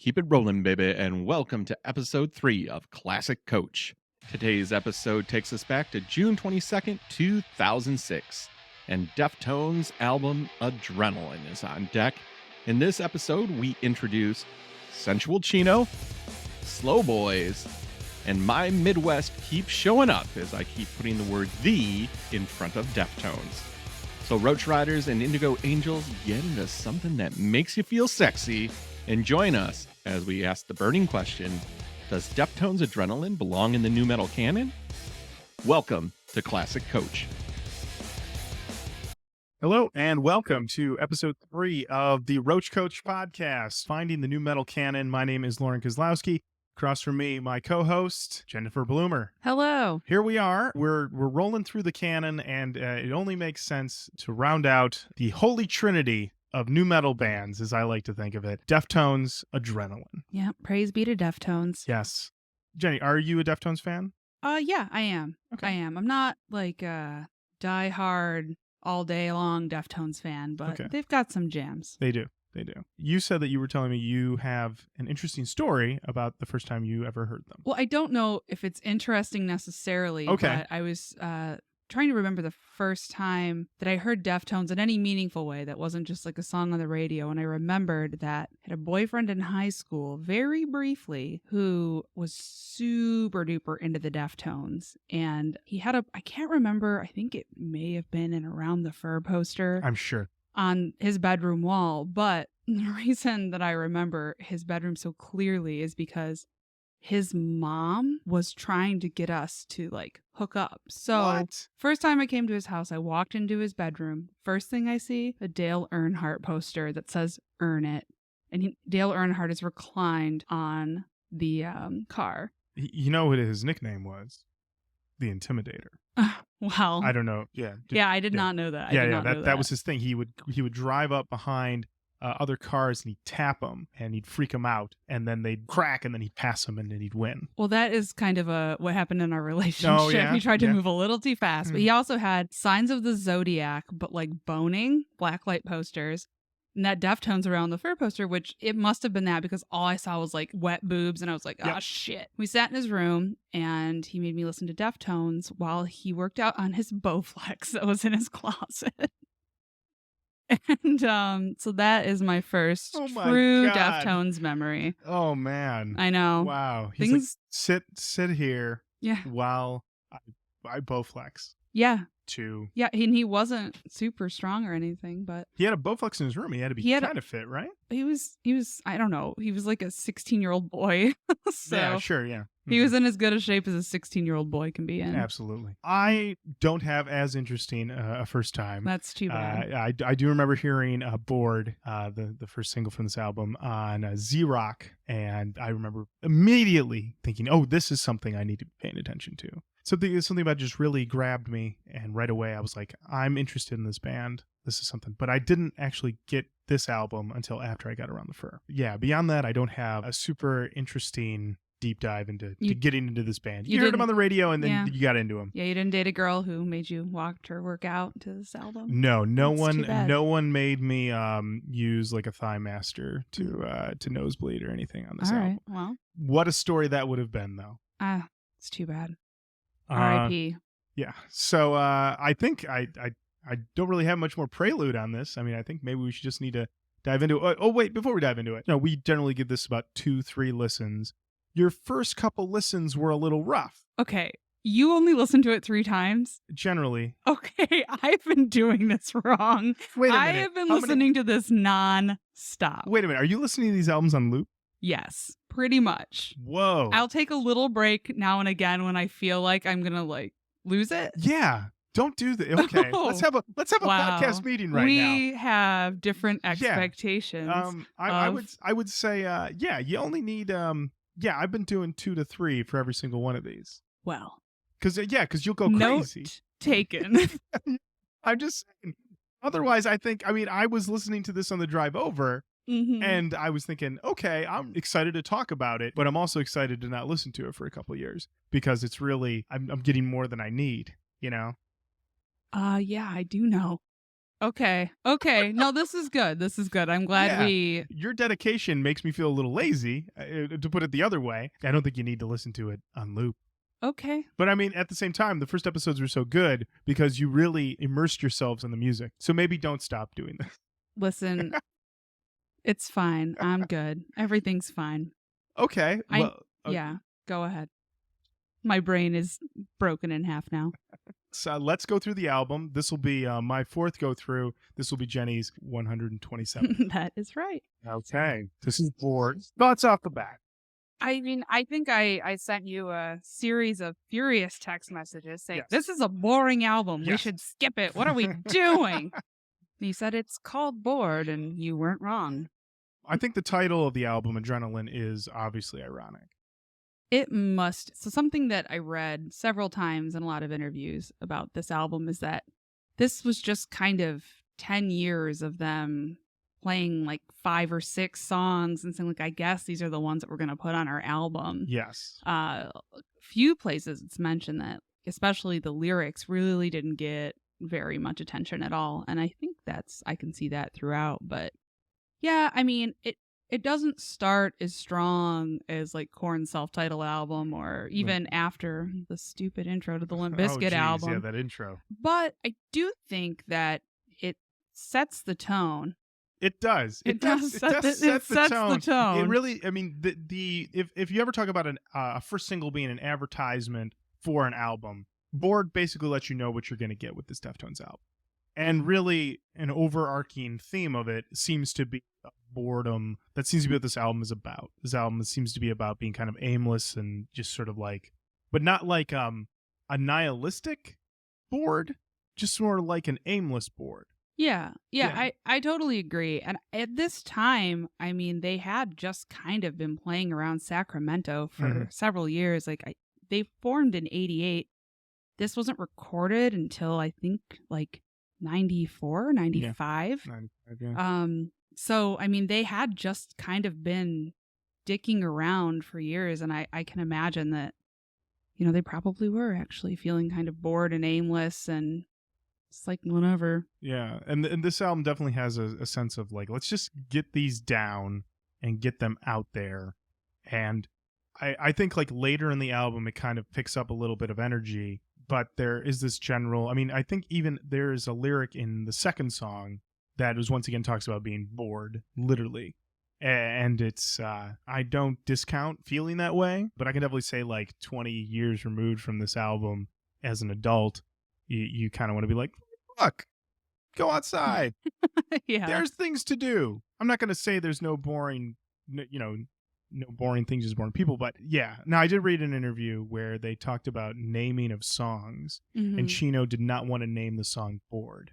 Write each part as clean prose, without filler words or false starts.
Keep it rolling, baby, and welcome to episode 3 of Classic Koach. Today's episode takes us back to June 22nd, 2006, and Deftones' album Adrenaline is on deck. In this episode, we introduce Sensual Chino, Slow Boys, and My Midwest keeps showing up as I keep putting the word "the" in front of Deftones. So Roach Riders and Indigo Angels, get into something that makes you feel sexy, and join us as we ask the burning question, does Deftones' Adrenaline belong in the new metal canon? Welcome to Classic Koach. Hello and welcome to episode 3 of the Roach Koach podcast, Finding the New Metal Canon. My name is Lauren Kozlowski. Across from me, my co-host, Jennifer Bloomer. Hello. Here we are. We're rolling through the canon, and it only makes sense to round out the holy trinity of new metal bands, as I like to think of it. Deftones, Adrenaline. Yeah, praise be to Deftones. Yes. Jenny, are you a Deftones fan? Yeah, I am. Okay. I am. I'm not like a die-hard, all-day long Deftones fan, but they've got some jams. They do. They do. You said that you were telling me you have an interesting story about the first time you ever heard them. Well, I don't know if it's interesting necessarily, but I was trying to remember the first time that I heard Deftones in any meaningful way that wasn't just like a song on the radio. And I remembered that I had a boyfriend in high school, very briefly, who was super duper into the Deftones. And he had I can't remember, I think it may have been an Around the Fur poster. I'm sure. On his bedroom wall, but the reason that I remember his bedroom so clearly is because his mom was trying to get us to like hook up. So First time I came to his house, I walked into his bedroom. First thing I see, a Dale Earnhardt poster that says "Earn It," and Dale Earnhardt is reclined on the car. You know what his nickname was? The Intimidator. Wow. I don't know. Yeah. I did not know that. That was his thing. He would drive up behind other cars and he'd tap them and he'd freak them out, and then they'd crack and then he'd pass them and then he'd win. Well, that is kind of what happened in our relationship. Oh, yeah? He tried to move a little too fast, but he also had Signs of the Zodiac, but like boning, blacklight posters. And that Deftones Around the Fur poster, which it must have been that because all I saw was like wet boobs, and I was like, oh shit. We sat in his room and he made me listen to Deftones while he worked out on his Bowflex that was in his closet. And so that is my first true Deftones memory. Oh man. I know. Wow. He's like, sit here while I Bowflex. Yeah. Yeah, and he wasn't super strong or anything, but he had a Bowflex in his room. He had to be kind of fit, right? He was I don't know. He was like a 16-year-old boy. So yeah, sure, yeah. He was in as good a shape as a 16-year-old boy can be in. Absolutely. I don't have as interesting a first time. That's too bad. I do remember hearing Bored, the first single from this album, on Z-Rock, and I remember immediately thinking, oh, this is something I need to be paying attention to. Something about just really grabbed me, and right away I was like, I'm interested in this band. This is something. But I didn't actually get this album until after I got Around the Fur. Yeah, beyond that, I don't have a super interesting deep dive into getting into this band. You heard him on the radio, and then you got into him. Yeah, you didn't date a girl who made you walk or work out to this album? No one made me use like a Thigh Master to nosebleed or anything on this album. All right, well. What a story that would have been, though. It's too bad. R.I.P. Yeah. So I think I don't really have much more prelude on this. I mean, I think maybe we should just need to dive into it. Oh, wait, before we dive into it, we generally give this about 2-3 listens. Your first couple listens were a little rough. Okay. You only listened to it 3 times? Generally. Okay, I've been doing this wrong. Wait a minute. I have been listening to this non-stop. Wait a minute. Are you listening to these albums on loop? Yes, pretty much. Whoa. I'll take a little break now and again when I feel like I'm going to lose it. Yeah. Don't do that. Okay. Let's have a podcast meeting now. We have different expectations. I would say you only need I've been doing 2 to 3 for every single one of these. Well, because you'll go crazy. Note taken. I'm just saying. Otherwise, I was listening to this on the drive over, and I was thinking, okay, I'm excited to talk about it, but I'm also excited to not listen to it for a couple of years because it's really, I'm getting more than I need, Yeah, I do know. Okay. No, this is good. I'm glad Yeah. Your dedication makes me feel a little lazy, to put it the other way. I don't think you need to listen to it on loop. Okay. But I mean, at the same time, the first episodes were so good because you really immersed yourselves in the music. So maybe don't stop doing this. Listen, it's fine. I'm good. Everything's fine. Okay. Well, Yeah, go ahead. My brain is broken in half now. So let's go through the album. This will be my fourth go through. This will be Jenny's 127. That is right. Okay. This is Bored. Thoughts off the bat. I mean, I think I sent you a series of furious text messages saying, Yes. this is a boring album. We Yes. should skip it. What are we doing? You said it's called Bored, and you weren't wrong. I think the title of the album, Adrenaline, is obviously ironic. It must. So something that I read several times in a lot of interviews about this album is that this was just kind of 10 years of them playing like 5 or 6 songs and saying like, I guess these are the ones that we're going to put on our album. Yes. Few places it's mentioned that especially the lyrics really didn't get very much attention at all. And I think I can see that throughout. But yeah, I mean, it doesn't start as strong as like Korn's self-titled album or even after the stupid intro to the Limp Bizkit album. Yeah, that intro. But I do think that it sets the tone. It does. It does set the tone. It really, I mean, if you ever talk about a first single being an advertisement for an album, Bored basically lets you know what you're going to get with this Deftones album. And really, an overarching theme of it seems to be boredom. That seems to be what this album is about. This album seems to be about being kind of aimless and just sort of like, but not like a nihilistic bored, just more like an aimless bored. Yeah, I totally agree. And at this time, I mean, they had just kind of been playing around Sacramento for several years. Like they formed in '88. This wasn't recorded until I think like 94, 95. Yeah. 95, yeah. So, I mean, they had just kind of been dicking around for years. And I can imagine that, you know, they probably were actually feeling kind of bored and aimless and it's like whatever. Yeah. And this album definitely has a sense of like, let's just get these down and get them out there. And I think like later in the album, it kind of picks up a little bit of energy. But there is this general, I mean, I think even there is a lyric in the second song that was once again talks about being bored, literally. And it's, I don't discount feeling that way, but I can definitely say like 20 years removed from this album as an adult, you kind of want to be like, look, go outside. Yeah. There's things to do. I'm not going to say there's no boring, no boring things, just boring people. But yeah, now I did read an interview where they talked about naming of songs, and Chino did not want to name the song Bored.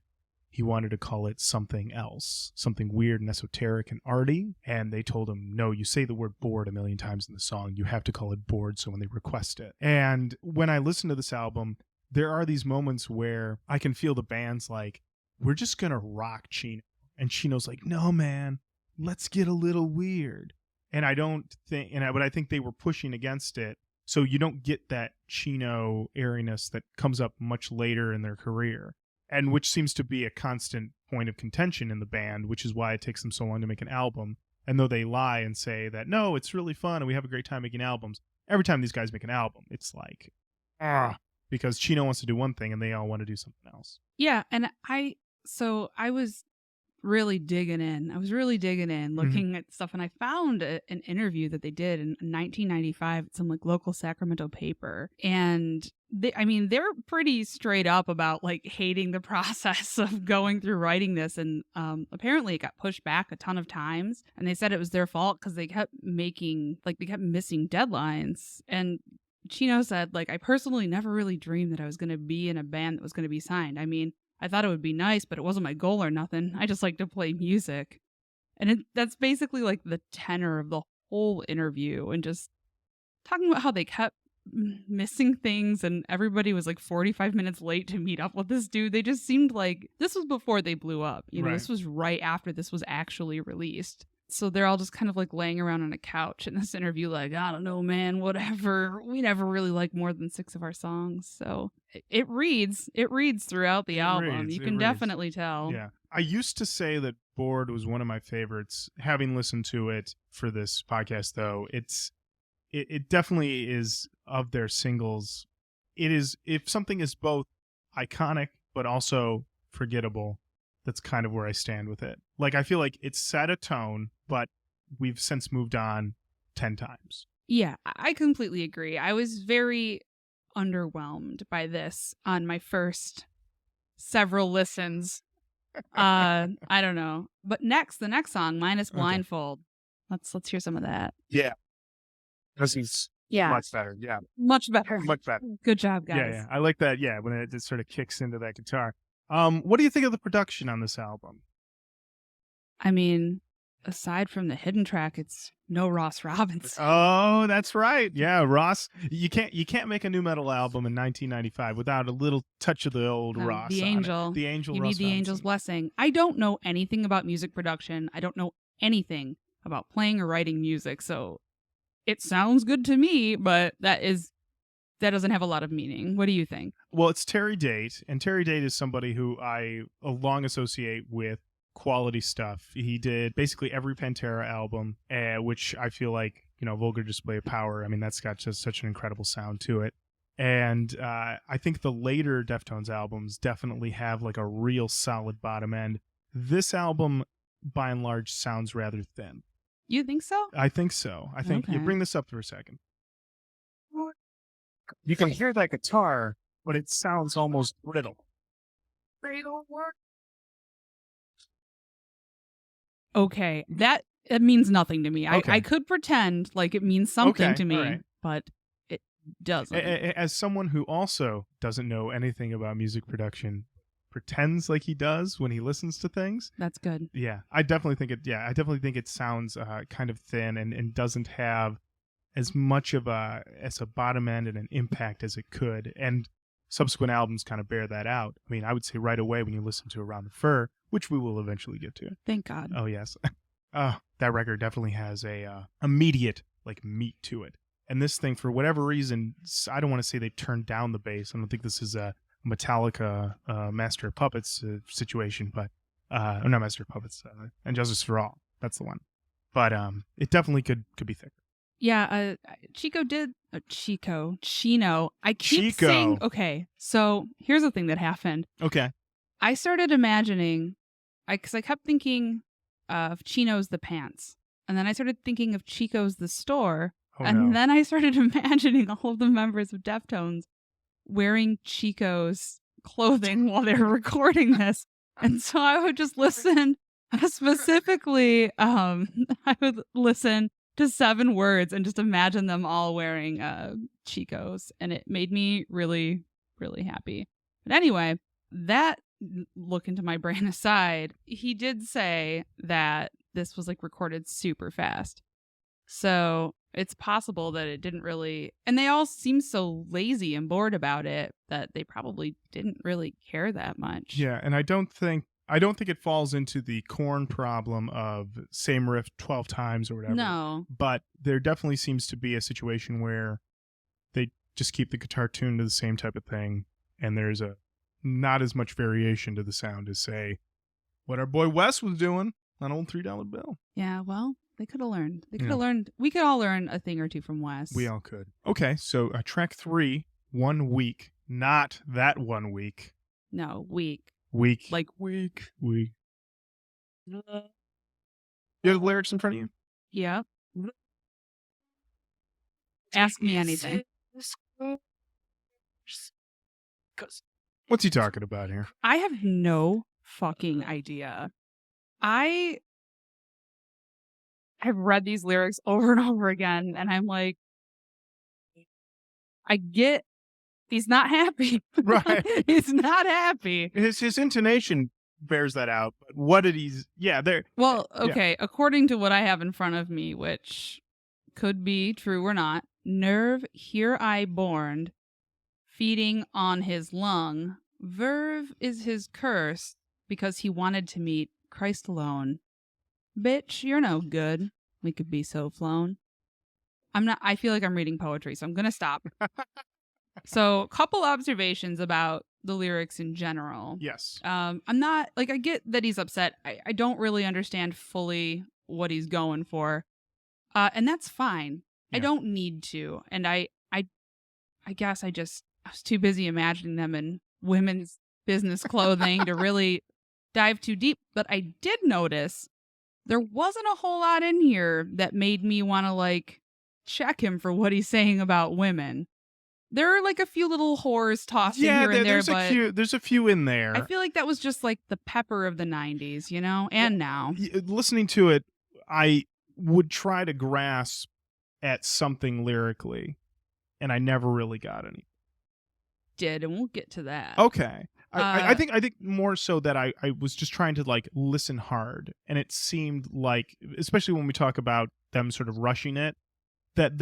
He wanted to call it something else, something weird and esoteric and arty. And they told him, no, you say the word bored a million times in the song. You have to call it Bored so when they request it. And when I listen to this album, there are these moments where I can feel the band's like, we're just going to rock Chino. And Chino's like, no, man, let's get a little weird. And I don't think, but I think they were pushing against it. So you don't get that Chino airiness that comes up much later in their career. And which seems to be a constant point of contention in the band, which is why it takes them so long to make an album. And though they lie and say that, no, it's really fun and we have a great time making albums, every time these guys make an album, it's like, because Chino wants to do one thing and they all want to do something else. Yeah. And I was really digging in. I was really digging in, looking at stuff. And I found an interview that they did in 1995 at some like local Sacramento paper. And they're pretty straight up about like hating the process of going through writing this. And apparently it got pushed back a ton of times. And they said it was their fault because they kept missing deadlines. And Chino said, like, I personally never really dreamed that I was going to be in a band that was going to be signed. I mean, I thought it would be nice, but it wasn't my goal or nothing. I just like to play music. And that's basically like the tenor of the whole interview and just talking about how they kept missing things and everybody was like 45 minutes late to meet up with this dude. They just seemed like this was before they blew up. You know, Right. This was right after this was actually released. So they're all just kind of like laying around on a couch in this interview, like, I don't know, man, whatever. We never really like more than 6 of our songs. So it reads throughout the album. You can definitely tell. Yeah. I used to say that Bored was one of my favorites. Having listened to it for this podcast, though, it definitely is of their singles. It is, if something is both iconic but also forgettable, that's kind of where I stand with it. Like, I feel like it's set a tone, but we've since moved on 10 times. Yeah, I completely agree. I was very underwhelmed by this on my first several listens. I don't know. But the next song, Minus Blindfold. Let's hear some of that. Yeah. Because he's much better. Yeah. Much better. Much better. Good job, guys. Yeah. I like that. Yeah, when it just sort of kicks into that guitar. What do you think of the production on this album? I mean, aside from the hidden track, it's no Ross Robinson. Oh, that's right. Yeah, Ross. You can't make a new metal album in 1995 without a little touch of the old Ross. The Angel. The Angel. You Ross need the Robinson. Angel's blessing. I don't know anything about music production. I don't know anything about playing or writing music. So it sounds good to me, but that doesn't have a lot of meaning. What do you think? Well, it's Terry Date, and Terry Date is somebody who I long associate with quality stuff. He did basically every Pantera album, which I feel like, Vulgar Display of Power. I mean, that's got just such an incredible sound to it. And I think the later Deftones albums definitely have like a real solid bottom end. This album, by and large, sounds rather thin. You think so? I think so. I think Okay. You bring this up for a second. You can hear that guitar, but it sounds almost brittle. Okay, that means nothing to me. Okay. I could pretend like it means something Okay, to me, all right. but it doesn't. As someone who also doesn't know anything about music production, pretends like he does when he listens to things. That's good. Yeah, I definitely think it sounds kind of thin and doesn't have as much of a bottom end and an impact as it could. And subsequent albums kind of bear that out. I mean, I would say right away when you listen to Around the Fur, which we will eventually get to. Thank God. Oh yes, that record definitely has a immediate like meat to it. And this thing, for whatever reason, I don't want to say they turned down the bass. I don't think this is a Metallica Master of Puppets situation, but or not Master of Puppets, and Justice for All. That's the one. But it definitely could be thicker. Yeah, Chino. I keep Chico. saying, okay, so here's the thing that happened. Okay. I started imagining, because I kept thinking of Chino's the pants. And then I started thinking of Chico's the store. Oh, and no. then I started imagining all of the members of Deftones wearing Chico's clothing while they were recording this. And so I would just listen, specifically, I would listen to 7 words and just imagine them all wearing Chico's. And it made me really, really happy. But anyway, that look into my brain aside, he did say that this was like recorded super fast. So it's possible that it didn't really, and they all seem so lazy and bored about it that they probably didn't really care that much. Yeah, and I don't think it falls into the Korn problem of same riff 12 times or whatever. No. But there definitely seems to be a situation where they just keep the guitar tuned to the same type of thing, and there's not as much variation to the sound as, say, what our boy Wes was doing on old $3 bill. Yeah, well, they could have learned. They could Yeah. have learned. We could all learn a thing or two from Wes. We all could. Okay, so track 3, 1 week. Not that 1 week. No, weak. Week. Like, week. You have the lyrics in front of you? yeah. Ask me anything. What's he talking about here? I have no fucking idea. I've read these lyrics over and over again, and I'm like, I get he's not happy. Right. He's not happy. His intonation bears that out. But what did he's... Yeah, there... Well, Yeah. okay, according to what I have in front of me, which could be true or not, nerve here I born, feeding on his lung. Verve is his curse because he wanted to meet Christ alone. Bitch, you're no good. We could be so flown. I feel like I'm reading poetry, so I'm going to stop. So, a couple observations about the lyrics in general. Yes. I'm not, like, I get that he's upset. I don't really understand fully what he's going for. And that's fine. I Yeah. don't need to. And I guess I was too busy imagining them in women's business clothing to really dive too deep. But I did notice there wasn't a whole lot in here that made me want to, like, check him for what he's saying about women. There are, like, a few little whores tossed in here and there, but there's a few in there. I feel like that was just, like, the pepper of the 90s, you know, and now. Listening to it, I would try to grasp at something lyrically, and I never really got any. And we'll get to that. Okay. I think more so that I was just trying to, like, listen hard, and it seemed like, especially when we talk about them sort of rushing it, that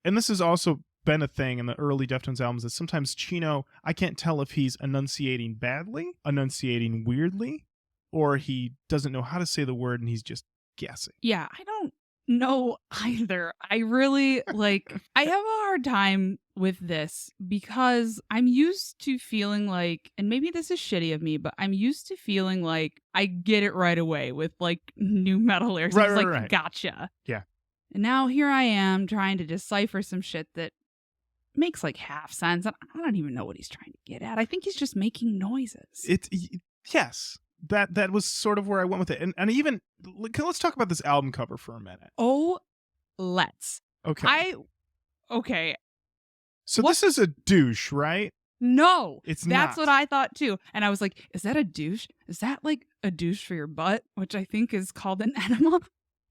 and this has also been a thing in the early Deftones albums, that sometimes Chino, I can't tell if he's enunciating badly, enunciating weirdly, or he doesn't know how to say the word and he's just guessing. Yeah, I don't know either. I really, like, I have a hard time with this because I'm used to feeling like, and maybe this is shitty of me, but I'm used to feeling like I get it right away with, like, new metal lyrics. Right, It's like, right. gotcha. Yeah. And now here I am trying to decipher some shit that makes, like, half sense. I don't even know what he's trying to get at. I think he's just making noises. Yes. That was sort of where I went with it. And even, let's talk about this album cover for a minute. Oh, let's. Okay. Okay. So this is a douche, right? No, It's that's not. what I thought too. And I was like, is that a douche? Is that like a douche for your butt? Which I think is called an enema.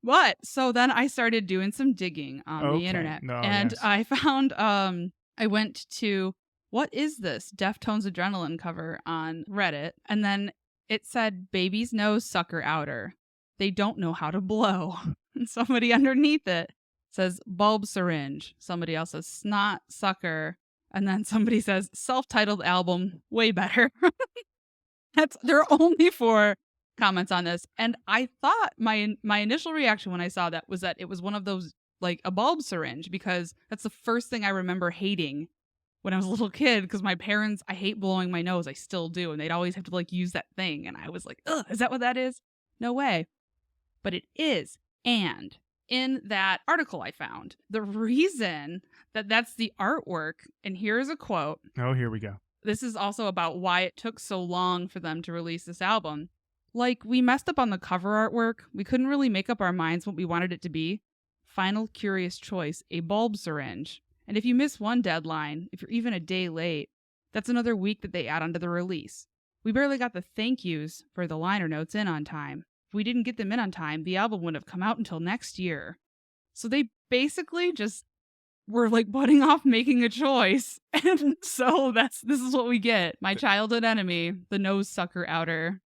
What? So then I started doing some digging on the internet. And yes. I found, I went to, what is this? Deftones Adrenaline cover on Reddit. And then it said, baby's nose sucker outer. They don't know how to blow. And somebody underneath it says bulb syringe. Somebody else says snot sucker. And then somebody says self-titled album, way better. There are only 4 comments on this. And I thought my initial reaction when I saw that was that it was one of those, like, a bulb syringe, because that's the first thing I remember hating when I was a little kid, because my parents, I hate blowing my nose. I still do. And they'd always have to, like, use that thing. And I was like, ugh, is that what that is? No way. But it is. And in that article I found, the reason that that's the artwork, and here's a quote. Oh, here we go. This is also about why it took so long for them to release this album. Like, we messed up on the cover artwork. We couldn't really make up our minds what we wanted it to be. Final curious choice, a bulb syringe. And if you miss one deadline, if you're even a day late, that's another week that they add onto the release. We barely got the thank yous for the liner notes in on time. If we didn't get them in on time, the album wouldn't have come out until next year. So they basically just were, like, butting off making a choice. And so this is what we get. My childhood enemy, the nose sucker outer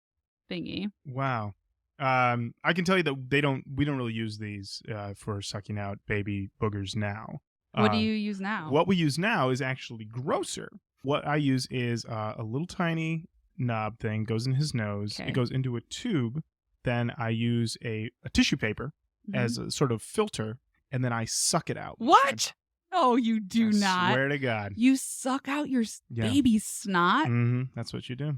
thingy. Wow. I can tell you that we don't really use these for sucking out baby boogers now. What do you use now? What we use now is actually grosser. What I use is a little tiny knob thing, goes in his nose. Okay. It goes into a tube. Then I use a tissue paper as a sort of filter, and then I suck it out. What? No, you do I not. Swear to God. You suck out your Yeah. baby's snot? That's what you do.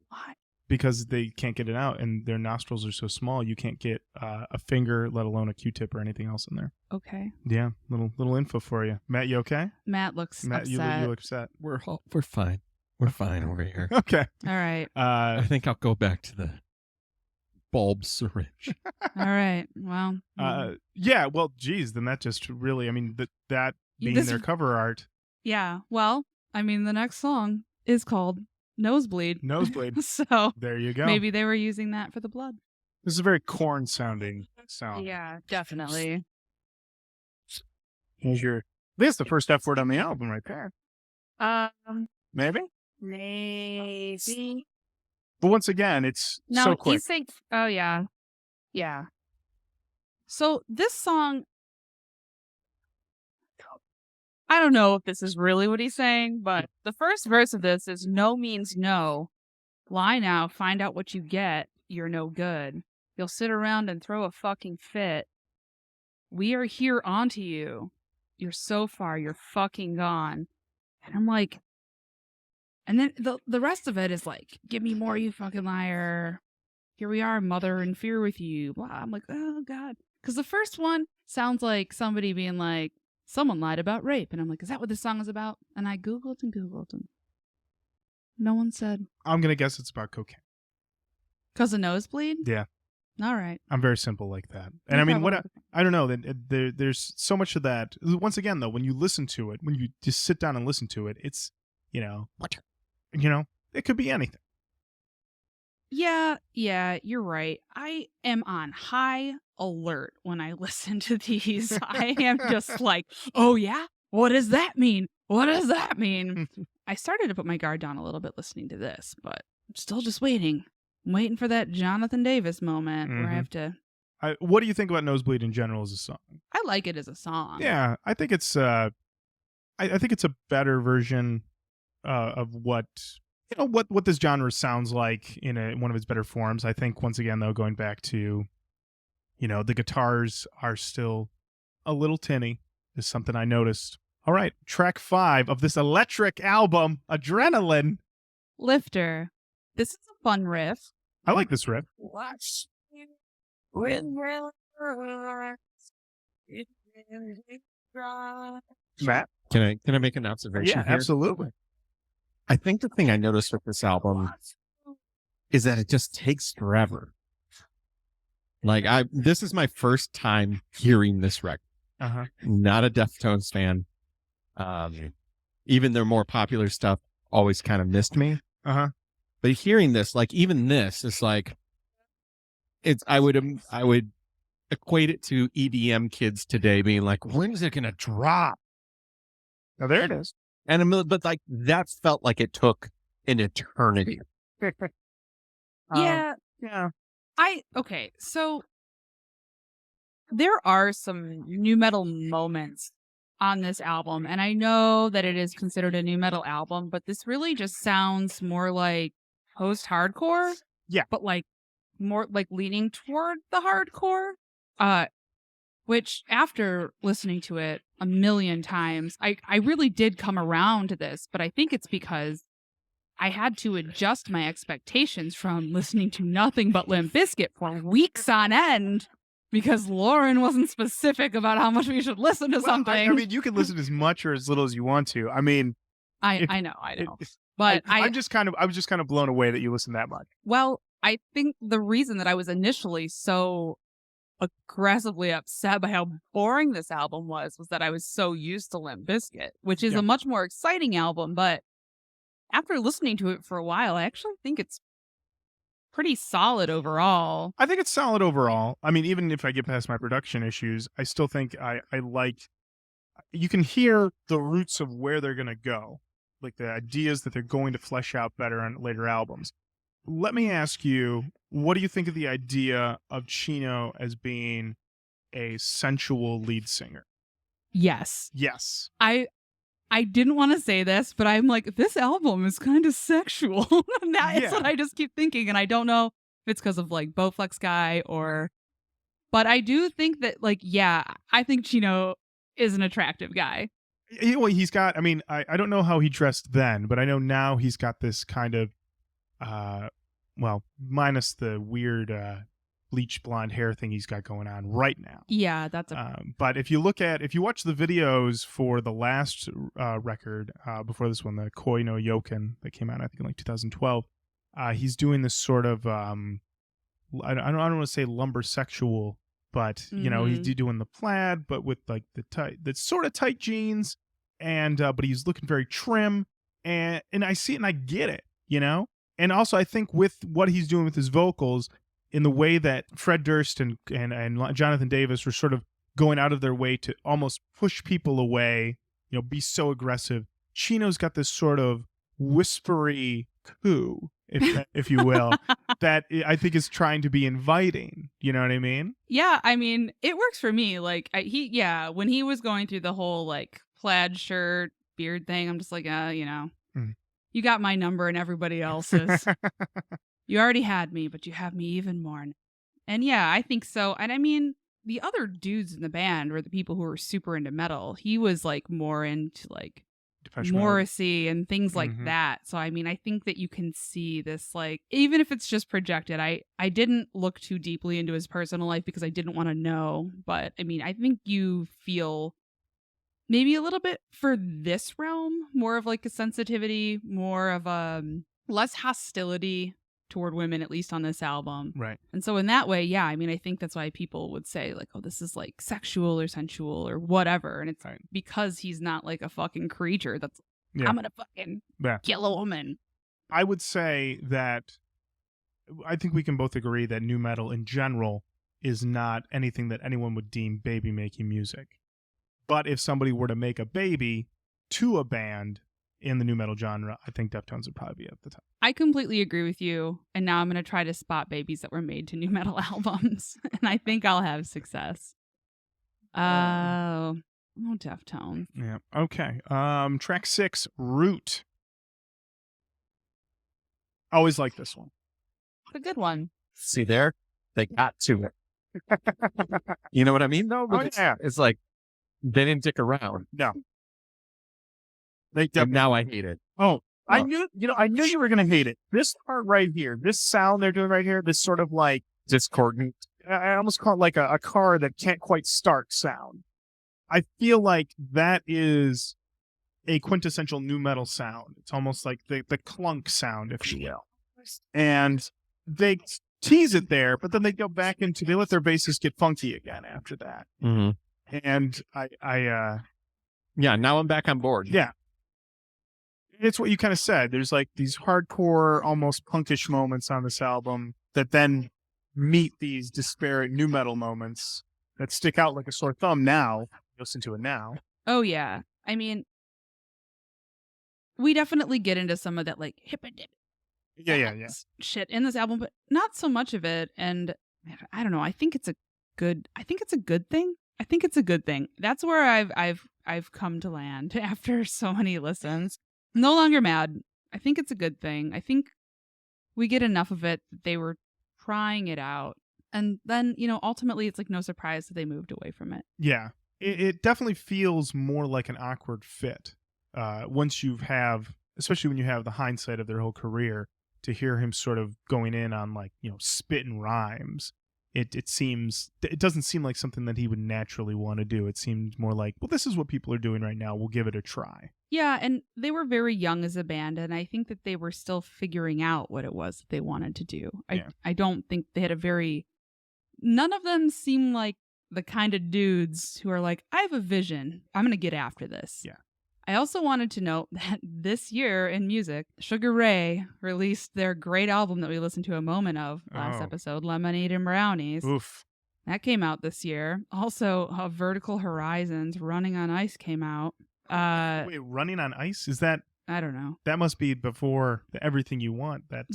What? Because they can't get it out, and their nostrils are so small, you can't get a finger, let alone a Q-tip or anything else in there. Okay. Yeah, little info for you. Matt, you okay? Matt looks Matt, upset. you look upset. We're fine. We're fine over here. Okay. All right. I think I'll go back to the bulb syringe. All right. Well. yeah. Well, geez, then that just really, I mean, that being This- their cover art, Yeah. Well, I mean, the next song is called Nosebleed. Nosebleed. So There you go. maybe they were using that for the blood. This is a very corn sounding sound. Yeah, definitely. Here's your. This is the first F word on the album, right there. Maybe. Maybe. But once again, it's No, so quick. he's saying, oh, yeah. Yeah. So this song, I don't know if this is really what he's saying, but the first verse of this is no means no. Lie now, find out what you get. You're no good. You'll sit around and throw a fucking fit. We are here onto you. You're so far. You're fucking gone. And I'm like, and then the rest of it is like, give me more, you fucking liar. Here we are, mother in fear with you. Blah. I'm like, oh, God. Because the first one sounds like somebody being like, someone lied about rape. And I'm like, is that what this song is about? And I Googled and no one said. I'm going to guess it's about cocaine. Because of nosebleed? Yeah. All right. I'm very simple like that. And I mean, I don't know. There's so much of that. Once again, though, when you listen to it, when you just sit down and listen to it, it's, it could be anything. Yeah, you're right. I am on high alert when I listen to these. I am just like, oh yeah? What does that mean? What does that mean? I started to put my guard down a little bit listening to this, but I'm still just waiting. I'm waiting for that Jonathan Davis moment where I have to... what do you think about Nosebleed in general as a song? I like it as a song. Yeah, I think it's I think it's a better version of what this genre sounds like in one of its better forms. I think once again though, going back to the guitars are still a little tinny is something I noticed. All right, track 5 of this electric album, Adrenaline. Lifter. This is a fun riff. I like this riff. Matt? Can I make an observation Yeah, here? absolutely. I think the thing I noticed with this album is that it just takes forever. Like this is my first time hearing this record. Not a Deftones fan. Even their more popular stuff always kind of missed me. But hearing this, like even this is like, I would equate it to EDM kids today being like, when's it gonna drop? Now there it is. But like that felt like it took an eternity. Yeah. Okay, so there are some nu metal moments on this album, and I know that it is considered a nu metal album, but this really just sounds more like post-hardcore. Yeah. But like more like leaning toward the hardcore. Which after listening to it a million times, I really did come around to this, but I think it's because I had to adjust my expectations from listening to nothing but Limp Bizkit for weeks on end because Lauren wasn't specific about how much we should listen to something. I mean, you can listen as much or as little as you want to. I mean, I know. But I was just kind of blown away that you listened that much. Well, I think the reason that I was initially so aggressively upset by how boring this album was that I was so used to Limp Bizkit, which is a much more exciting album, but after listening to it for a while, I actually think it's pretty solid overall. I think it's solid overall. I mean, even if I get past my production issues, I still think I like, you can hear the roots of where they're going to go, like the ideas that they're going to flesh out better on later albums. Let me ask you, what do you think of the idea of Chino as being a sensual lead singer? Yes. I didn't want to say this, but I'm like, this album is kind of sexual. That's what I just keep thinking. And I don't know if it's because of like Bowflex guy but I do think that I think Chino is an attractive guy. Well, he's got, I mean, I don't know how he dressed then, but I know now he's got this kind of, minus the weird bleach blonde hair thing he's got going on right now. Yeah, that's but if you watch the videos for the last record before this one, the Koi no Yoken that came out I think in like 2012, he's doing this sort of I don't want to say lumbersexual, but he's doing the plaid, but with like the sort of tight jeans, and but he's looking very trim, and I see it and I get it, and also I think with what he's doing with his vocals, in the way that Fred Durst and Jonathan Davis were sort of going out of their way to almost push people away, be so aggressive. Chino's got this sort of whispery coo, if you will, that I think is trying to be inviting. You know what I mean? Yeah, I mean, it works for me. Like when he was going through the whole like plaid shirt, beard thing, I'm just like, you got my number and everybody else's. You already had me, but you have me even more. And yeah, I think so. And I mean, the other dudes in the band were the people who were super into metal. He was like more into like Depeche Mode. Morrissey and things like Mhm. that. So I mean, I think that you can see this, like, even if it's just projected. I didn't look too deeply into his personal life because I didn't want to know, but I mean, I think you feel maybe a little bit for this realm more of like a sensitivity, more of a less hostility toward women, at least on this album. Right. And so in that way, yeah, I mean, I think that's why people would say like, oh, this is like sexual or sensual or whatever. And it's Right. because he's not like a fucking creature that's, Yeah. I'm going to fucking Yeah. kill a woman. I would say that I think we can both agree that nu metal in general is not anything that anyone would deem baby making music. But if somebody were to make a baby to a band in the nu metal genre, I think Deftones would probably be at the top. I completely agree with you. And now I'm going to try to spot babies that were made to nu metal albums. And I think I'll have success. Oh, Deftones. Yeah. Okay. Track 6, Root. Always like this one. It's a good one. See there? They got to it. You know what I mean, though? Oh, Because yeah. it's like, they didn't dick around. No. They And now I hate it. Oh, I Oh. knew you were going to hate it. This part right here, this sound they're doing right here, this sort of like, Discordant. I almost call it like a car that can't quite start sound. I feel like that is a quintessential nu metal sound. It's almost like the clunk sound, if you will. And they tease it there, but then they go back into, they let their basses get funky again after that. Mm-hmm. And Yeah, now I'm back on board. yeah. It's what you kind of said. There's like these hardcore, almost punkish moments on this album that then meet these disparate nu metal moments that stick out like a sore thumb now. Listen to it now. Oh, yeah. I mean, we definitely get into some of that like hip Yeah. shit in this album, but not so much of it. And I don't know. I think it's a good thing. I think it's a good thing. That's where I've come to land after so many listens. No longer mad. I think it's a good thing. I think we get enough of it that they were trying it out. And then, ultimately it's like no surprise that they moved away from it. Yeah. It definitely feels more like an awkward fit. Once you have, especially when you have the hindsight of their whole career, to hear him sort of going in on like, spitting rhymes. It doesn't seem like something that he would naturally want to do. It seems more like, well, this is what people are doing right now. We'll give it a try. Yeah, and they were very young as a band, and I think that they were still figuring out what it was that they wanted to do. Yeah. I don't think they had none of them seem like the kind of dudes who are like, I have a vision. I'm going to get after this. Yeah. I also wanted to note that this year in music, Sugar Ray released their great album that we listened to a moment of last Oh. episode, Lemonade and Brownies. Oof. That came out this year. Also, Vertical Horizons, Running on Ice came out. Wait, Running on Ice? Is that, I don't know. that must be before the Everything You Want. That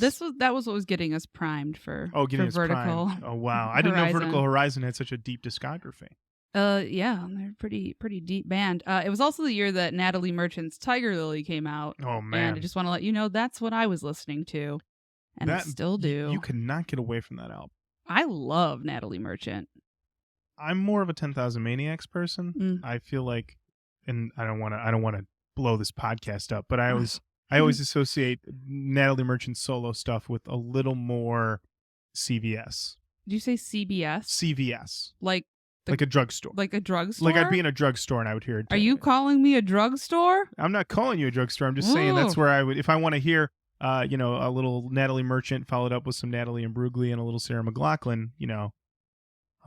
was what was getting us primed for getting us Vertical. primed. Oh, wow. I didn't know Horizon. Vertical Horizon had such a deep discography. Yeah, they're pretty deep band. It was also the year that Natalie Merchant's Tiger Lily came out. Oh, man. And I just want to let you know that's what I was listening to. And I That- still do. You cannot get away from that album. I love Natalie Merchant. I'm more of a 10,000 Maniacs person. Mm. I feel like, and I don't want to blow this podcast up, but I always associate Natalie Merchant's solo stuff with a little more CVS. Did you say CBS? CVS. Like Like a drugstore. a drugstore? Like I'd be in a drugstore and I would hear it. Are you calling me a drugstore? I'm not calling you a drugstore. I'm just saying that's Ooh. where I would, if I want to hear, a little Natalie Merchant followed up with some Natalie Imbruglia and a little Sarah McLachlan,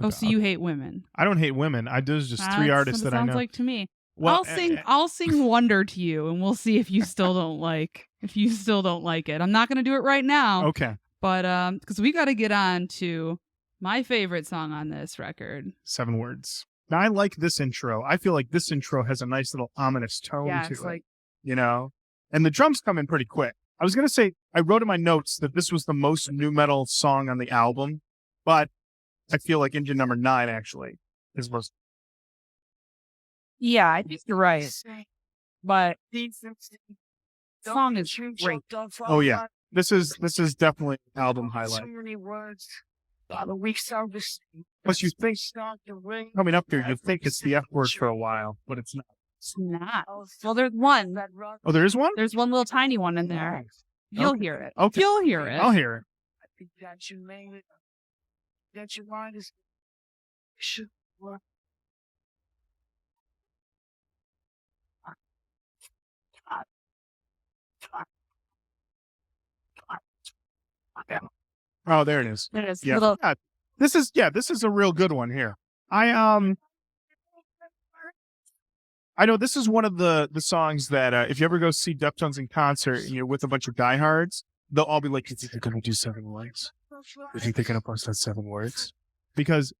Oh, so you hate women. I don't hate women. Those are just three That's artists what it that I sounds know. like to me. Well, I'll sing Wonder to you, and we'll see if you still don't like it. I'm not gonna do it right now, okay. but because we got to get on to my favorite song on this record. 7 words. Now, I like this intro. I feel like this intro has a nice little ominous tone to it's it. like And the drums come in pretty quick. I was going to say, I wrote in my notes that this was the most nu metal song on the album, but I feel like engine number 9 actually is most. Yeah, I think you're right. But the song is great. Oh, yeah. This is definitely an album highlight. We sound this. Plus, you think coming up here, you think it's the F word for a while, but it's not. It's not. Well, there's one. Oh, there is one? There's one little tiny one in there. You'll hear it. Okay. You'll hear it. I'll hear it. I think that you made it. That your mind is should work. Oh, there it is. It is. Yeah. Little, This is a real good one here. I know this is one of the songs that if you ever go see Deftones in concert and you're with a bunch of diehards, they'll all be like, "You think they're gonna do 7 words? You think they're gonna bust out 7 words?" Because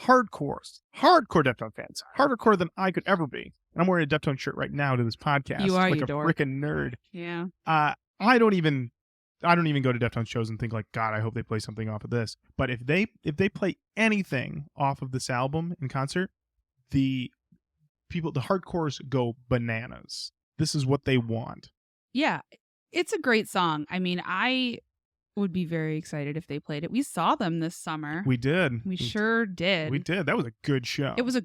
hardcore Deftones fans, hardcore than I could ever be. And I'm wearing a Deftones shirt right now to this podcast. You are, like you a dork. freaking nerd. yeah. I don't even go to Deftones shows and think like, God, I hope they play something off of this. But if they play anything off of this album in concert, the hardcores go bananas. This is what they want. Yeah. It's a great song. I mean, I would be very excited if they played it. We saw them this summer. We did. We sure did. We did. That was a good show. It was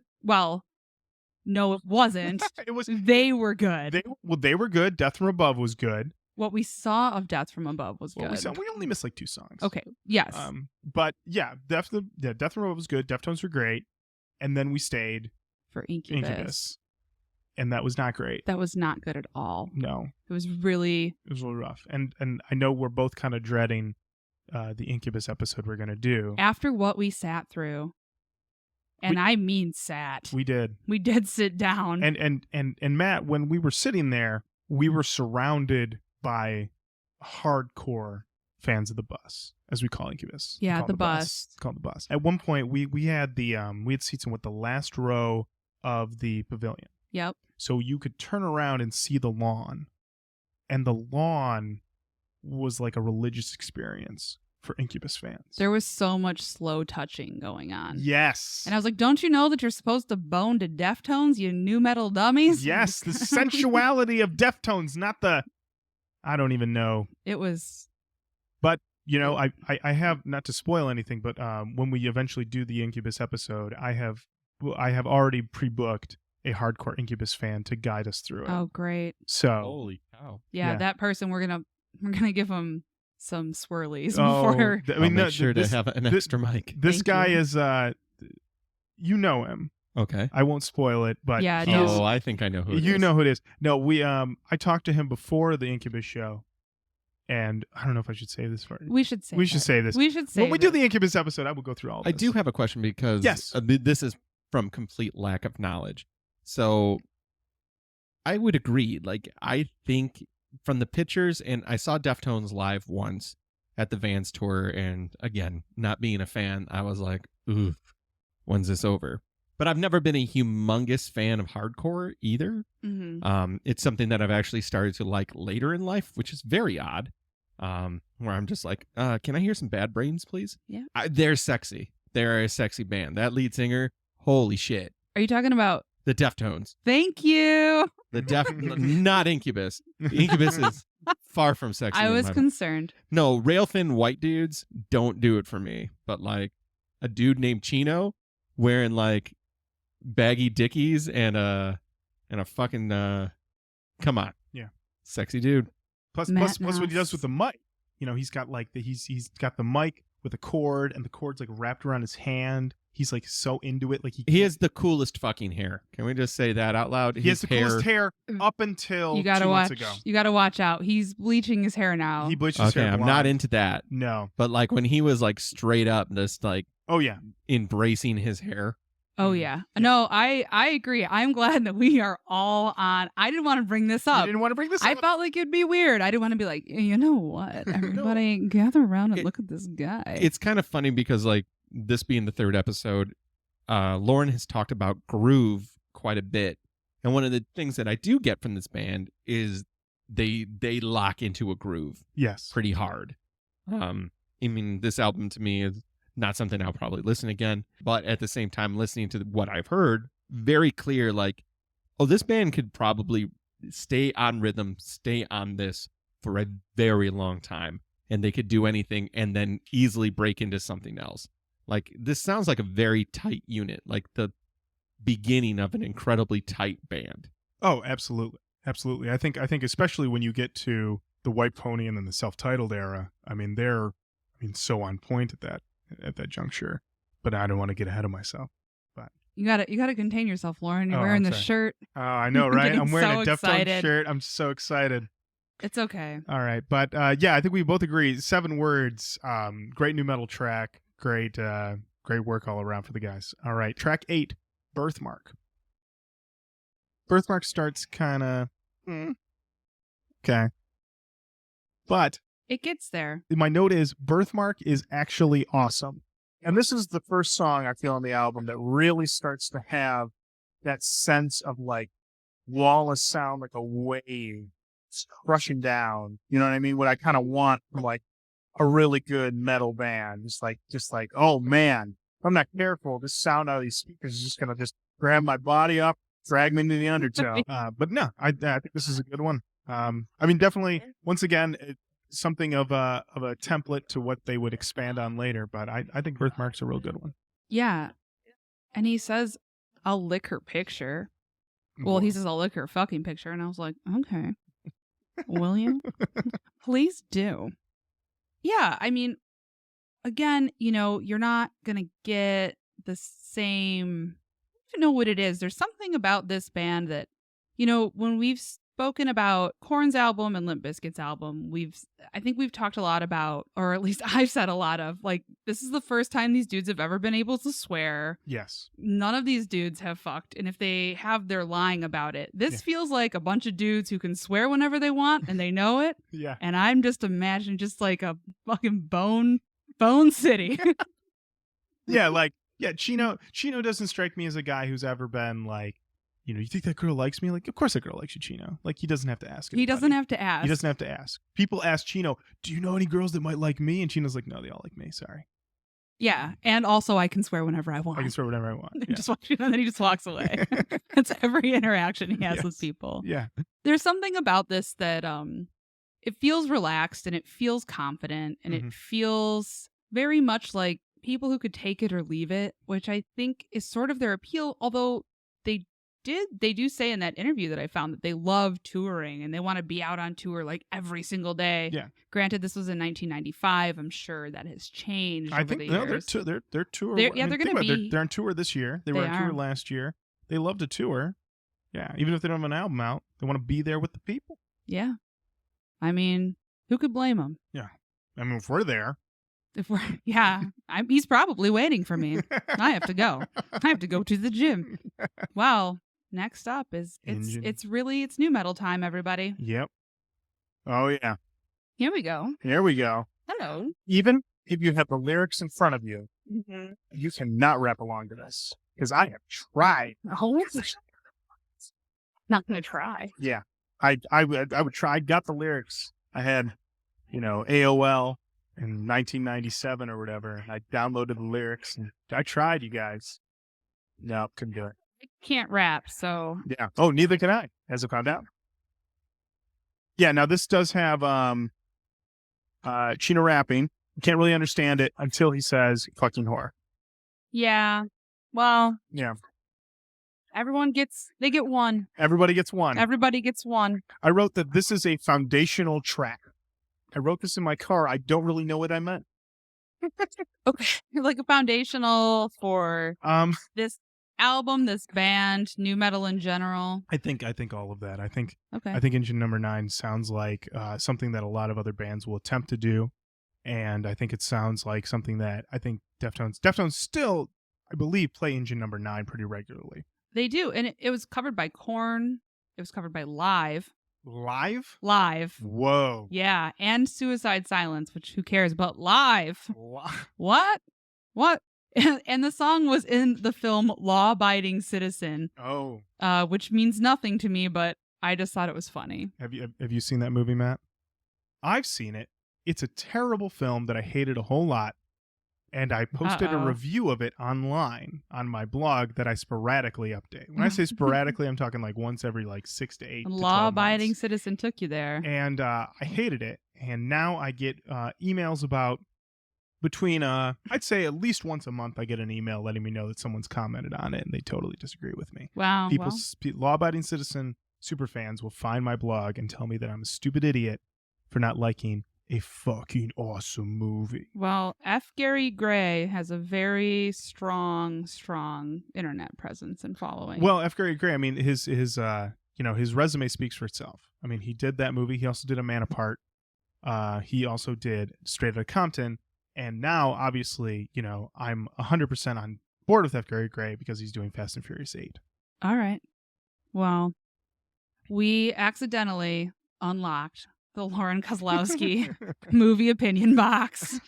no, it wasn't. It was. They were good. They were good. Death from Above was good. What we saw of Death from Above was good. We only missed like 2 songs. Okay. Yes. But yeah, Death from Above was good. Deftones were great, and then we stayed For Incubus. And that was not great. That was not good at all. No, It was really. it was really rough. And I know we're both kind of dreading the Incubus episode we're gonna do. After what we sat through, and I mean sat. We did. We did sit down. And Matt, when we were sitting there, we were surrounded by hardcore fans of the bus, as we call Incubus. We Yeah, call the it bus. It's called the bus. At one point, we had we had seats in with the last row of the pavilion, Yep. so you could turn around and see the lawn, and the lawn was like a religious experience for Incubus fans. There was so much slow touching going on. Yes. And I was like, don't you know that you're supposed to bone to Deftones, you new metal dummies? Yes, the sensuality of Deftones, not the. I don't even know. It was. But, you know, I have, not to spoil anything, but when we eventually do the Incubus episode, I have already pre-booked a hardcore Incubus fan to guide us through it. Oh, great. So, Holy cow. Yeah, that person, we're gonna give him some swirlies oh, before. I I'll mean, make no, sure this, to have an this- extra mic. this Thank guy you. is, you know him. Okay. I won't spoil it, but Yeah, he no. is, Oh, I think I know who it you is. know who it is. No, I talked to him before the Incubus show, and I don't know if I should say this for We should say. We should say this. We should say. When we do the Incubus episode, I will go through all of I this. do have a question because Yes. this is from complete lack of knowledge. So I would agree. Like, I think from the pictures, and I saw Deftones live once at the Vans tour, and again, not being a fan, I was like, ooh, when's this over? But I've never been a humongous fan of hardcore either. Mhm. It's something that I've actually started to like later in life, which is very odd. Where I'm just like, can I hear some Bad Brains, please? Yeah. They're sexy. They're a sexy band. That lead singer, holy shit. Are you talking about? The Deftones. Thank you. Not Incubus. Incubus is far from sexy. I in was my- concerned. No, rail thin white dudes don't do it for me. But like a dude named Chino wearing like baggy dickies and a fucking come on. Yeah. Sexy dude. Plus Matt what he does Moss. with the mic. You know, he's got like he's got the mic with a cord, and the cord's like wrapped around his hand. He's like so into it, like He has the coolest fucking hair. Can we just say that out loud? he has the coolest hair up until You gotta 2 watch. months ago. You gotta watch out. He's bleaching his hair now. He bleached his Okay, hair. I'm blonde. not into that. No. But like when he was like straight up just like Oh yeah. embracing his hair. Oh yeah. No, I agree. I'm glad that we are all on. I didn't want to bring this I up. didn't want to bring this I up. felt like it'd be weird. I didn't want to be like, you know what? Everybody gather around and look at this guy. It's kind of funny because like this being the 3rd episode, Lauren has talked about groove quite a bit. And one of the things that I do get from this band is they lock into a groove Yes. pretty hard. I mean, this album to me is not something I'll probably listen again, but at the same time, listening to what I've heard, very clear, like, oh, this band could probably stay on rhythm, stay on this for a very long time, and they could do anything and then easily break into something else. Like, this sounds like a very tight unit, like the beginning of an incredibly tight band. Oh, absolutely. Absolutely. I think especially when you get to the White Pony and then the self-titled era, I mean, they're so on point at that juncture. But I don't want to get ahead of myself. But You gotta contain yourself, Lauren. You're Oh, wearing I'm the sorry. shirt. oh, I know, right? Getting I'm wearing so a Deftones excited. shirt. I'm so excited. It's okay. All right, but yeah, I think we both agree. 7 words. Great new metal track. Great work all around for the guys. All right, track 8, Birthmark. Birthmark starts kind of okay, but It gets there. my note is Birthmark is actually awesome, and this is the first song I feel on the album that really starts to have that sense of like wall of sound, like a wave crushing down. You know what I mean? What I kind of want from like a really good metal band. Just like, oh man, if I'm not careful, this sound out of these speakers is just gonna just grab my body up, drag me into the undertow. But no, I think this is a good one. I mean, definitely, once again, something of a template to what they would expand on later. But I think Birthmark's a real good one. Yeah. And he says, I'll lick her picture. Well, he says, I'll lick her fucking picture. And I was like, okay. Will you? Please do. Yeah. I mean, again, you're not going to get the same. I don't even know what it is. There's something about this band that, when we've spoken about Korn's album and Limp Bizkit's album, I think we've talked a lot about, or at least I've said a lot of, like, this is the first time these dudes have ever been able to swear. Yes. None of these dudes have fucked, and if they have, they're lying about it. This feels like a bunch of dudes who can swear whenever they want, and they know it. Yeah. And I'm just imagining just like a fucking bone city. Chino doesn't strike me as a guy who's ever been like, you think that girl likes me? Like, of course that girl likes you, Chino. Like, he doesn't have to ask. He doesn't have to ask. He doesn't have to ask. People ask Chino, do you know any girls that might like me? And Chino's like, no, they all like me. Sorry. Yeah. And also, I can swear whenever I want. I can swear whatever I want. Yeah. And then he just walks away. That's every interaction he has with people. Yeah. There's something about this that it feels relaxed and it feels confident and it feels very much like people who could take it or leave it, which I think is sort of their appeal, although they do say in that interview that I found that they love touring and they want to be out on tour like every single day. Yeah. Granted, this was in 1995. I'm sure that has changed. I think they're tour. They're going to be. They're on tour this year. They were on tour last year. They love to tour. Yeah, even if they don't have an album out, they want to be there with the people. Yeah, I mean, who could blame them? Yeah, I mean, if we're there. He's probably waiting for me. I have to go. I have to go to the gym. Wow. Next up is it's new metal time, everybody. Yep. Oh yeah. Here we go. Hello. Even if you have the lyrics in front of you, you cannot rap along to this because I have tried. Oh, not gonna try. Yeah, I would try. I got the lyrics. I had, AOL in 1997 or whatever. And I downloaded the lyrics and I tried. You guys, no, couldn't do it. I can't rap, so yeah. Oh, neither can I, as I found out. Yeah. Now this does have Chino rapping. You can't really understand it until he says "fucking whore." Yeah. Well. Yeah. Everybody gets one. Everybody gets one. Everybody gets one. I wrote that this is a foundational track. I wrote this in my car. I don't really know what I meant. Okay. Like a foundational for this album, this band, new metal in general. I think all of that. I think okay. I think Engine Number 9 sounds like something that a lot of other bands will attempt to do. And I think it sounds like something that I think Deftones still, I believe, play Engine Number 9 pretty regularly. They do. And it was covered by Korn. It was covered by Live. Live? Live. Whoa. Yeah. And Suicide Silence, which who cares? But Live. What? And the song was in the film Law Abiding Citizen. Oh. Which means nothing to me, but I just thought it was funny. Have you seen that movie, Matt? I've seen it. It's a terrible film that I hated a whole lot. And I posted a review of it online on my blog that I sporadically update. When I say sporadically, I'm talking like once every 6 to 8 to 12 Law-abiding citizen took you there. And I hated it. And now I get emails about between I'd say at least once a month I get an email letting me know that someone's commented on it and they totally disagree with me. Wow. Law-abiding citizen super fans will find my blog and tell me that I'm a stupid idiot for not liking a fucking awesome movie. Well, F. Gary Gray has a very strong internet presence and following. Well, F. Gary Gray, I mean, his resume speaks for itself. I mean, he did that movie. He also did A Man Apart. He also did Straight Outta Compton. And now, obviously, I'm 100% on board with F. Gary Gray because he's doing Fast and Furious 8. All right. Well, we accidentally unlocked the Lauren Kozlowski movie opinion box,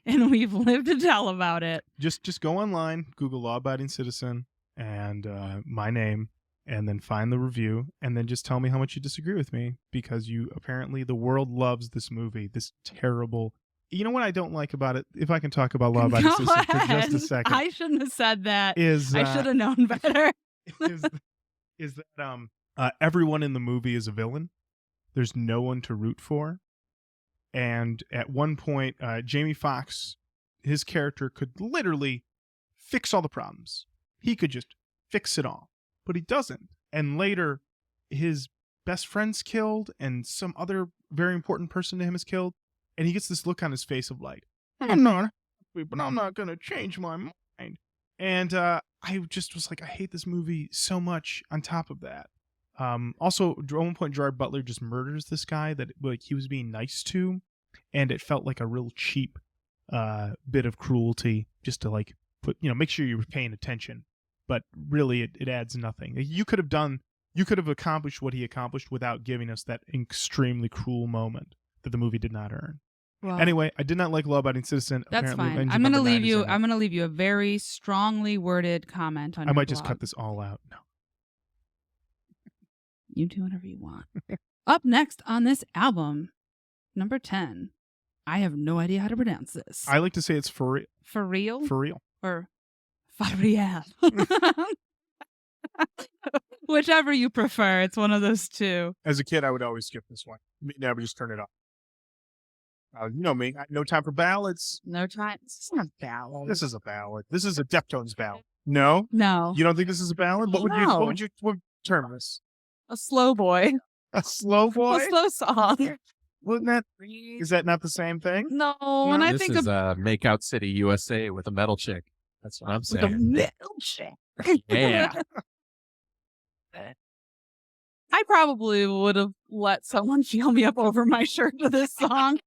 and we've lived to tell about it. Just go online, Google Law Abiding Citizen and my name, and then find the review, and then just tell me how much you disagree with me, because the world loves this movie, this terrible. You know what I don't like about it? If I can talk about Law Abiding Citizen for just a second. I shouldn't have said that. I should have known better. is that everyone in the movie is a villain. There's no one to root for. And at one point, Jamie Foxx, his character, could literally fix all the problems. He could just fix it all. But he doesn't. And later, his best friend's killed and some other very important person to him is killed. And he gets this look on his face of like, I'm not going to change my mind. And I just was like, I hate this movie so much on top of that. Also, at one point, Gerard Butler just murders this guy that he was being nice to. And it felt like a real cheap bit of cruelty just to make sure you were paying attention. But really, it adds nothing. You could have accomplished what he accomplished without giving us that extremely cruel moment that the movie did not earn. Well, anyway, I did not like Law Abiding Citizen. That's Apparently, fine. Engine I'm Number gonna leave 9 is you. in it. I'm gonna leave you a very strongly worded comment on. I your might just blog. cut this all out. No. You do whatever you want. Up next on this album, number 10. I have no idea how to pronounce this. I like to say it's for real? For real. Or for real. Whichever you prefer. It's one of those two. As a kid, I would always skip this one. Never just turn it off. You know me. No time for ballads. No time. It's not a ballad. This is a ballad. This is a Deftones ballad. No? No. You don't think this is a ballad? What would you term this? A slow boy. A slow boy? A slow song. Is that not the same thing? No. When I This think is of Makeout City, USA with a metal chick. That's what I'm with a saying. metal chick. Yeah. I probably would have let someone feel me up over my shirt to this song.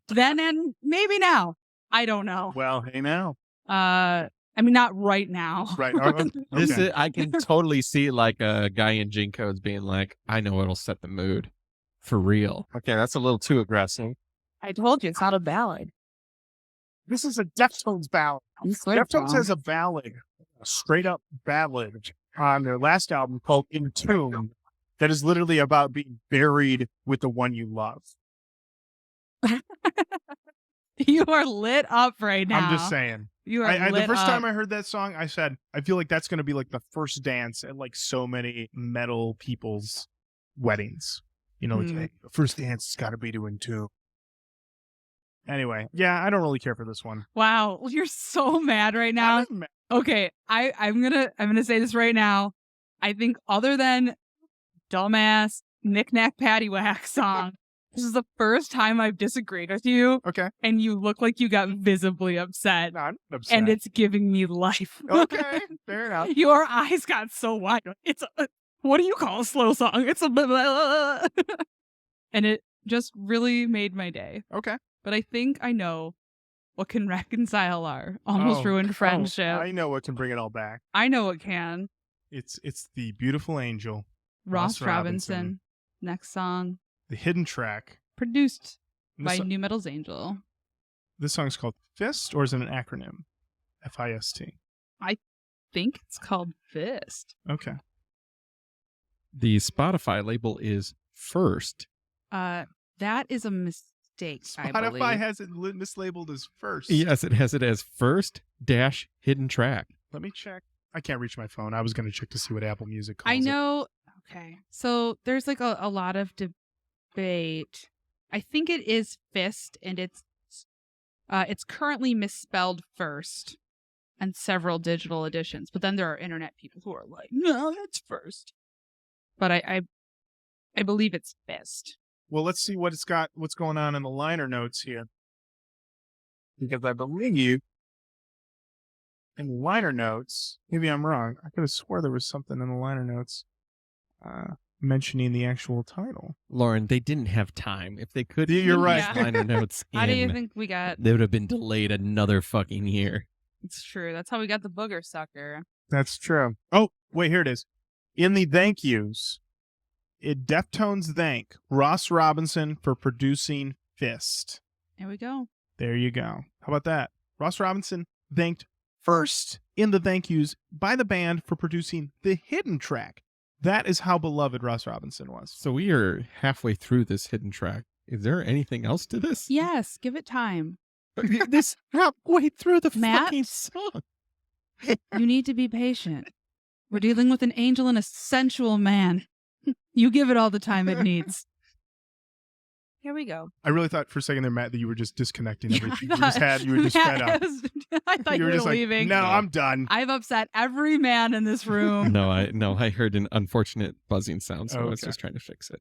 Then and maybe now. I don't know. Well, hey now. I mean, not right now. Right. This is, I can totally see like a guy in Gene Codes being like, I know what'll set the mood. For real. Okay, that's a little too aggressive. I told you, it's not a ballad. This is a Deftones ballad. Deftones has a ballad, a straight up ballad on their last album called In Tune that is literally about being buried with the one you love. You are lit up right now. I'm just saying. You are lit the first up. time I heard that song, I said, I feel like that's going to be like the first dance at like so many metal people's weddings. You know, hey, the first dance has got to be to In Tune. Anyway, yeah, I don't really care for this one. Wow, you're so mad right now. Okay, I'm gonna say this right now. I think other than dumbass knick-knack paddywhack song, this is the first time I've disagreed with you. Okay. And you look like you got visibly upset. No, I'm not upset. And it's giving me life. Okay, fair enough. Your eyes got so wide. It's a, what do you call a slow song? It's a blah, blah, blah. And it just really made my day. Okay. But I think I know what can reconcile our almost ruined friendship. I know what can bring it all back. I know what can. It's the beautiful angel, Ross Robinson. Next song. The hidden track. Produced And by this, New Metal's Angel. This song's called Fist, or is it an acronym? F-I-S-T. I think it's called Fist. Okay. The Spotify label is First. That is a mistake, I believe. Spotify has it mislabeled as First. Yes, it has it as First-Hidden Track. Let me check. I can't reach my phone. I was going to check to see what Apple Music calls I it. know. Okay. So there's like a lot of debate. I think it is Fist, and it's It's currently misspelled first and several digital editions, but then there are internet people who are like, no, it's first. But I believe it's fist. Well, let's see what's going on in the liner notes here. Because I believe in the liner notes, maybe I'm wrong. I could have swore there was something in the liner notes mentioning the actual title. Lauren, they didn't have time. If they could, You're right. Yeah. liner notes in, How do you think we got? they would have been delayed another fucking year. It's true. That's how we got the booger sucker. That's true. Oh, wait, here it is. In the thank yous, Deftones thank Ross Robinson for producing Fist. There we go. There you go. How about that? Ross Robinson thanked first in the thank yous by the band for producing the hidden track. That is how beloved Ross Robinson was. So we are halfway through this hidden track. Is there anything else to this? Yes, give it time. This halfway through the Matt? fucking song. You need to be patient. We're dealing with an angel and a sensual man. You give it all the time it needs. Here we go. I really thought for a second there, Matt, that you were just disconnecting Yeah, everything. I You were just fed up. I thought you were just leaving. Like, no, I'm done. I've upset every man in this room. No, I heard an unfortunate buzzing sound, so I was Okay. just trying to fix it.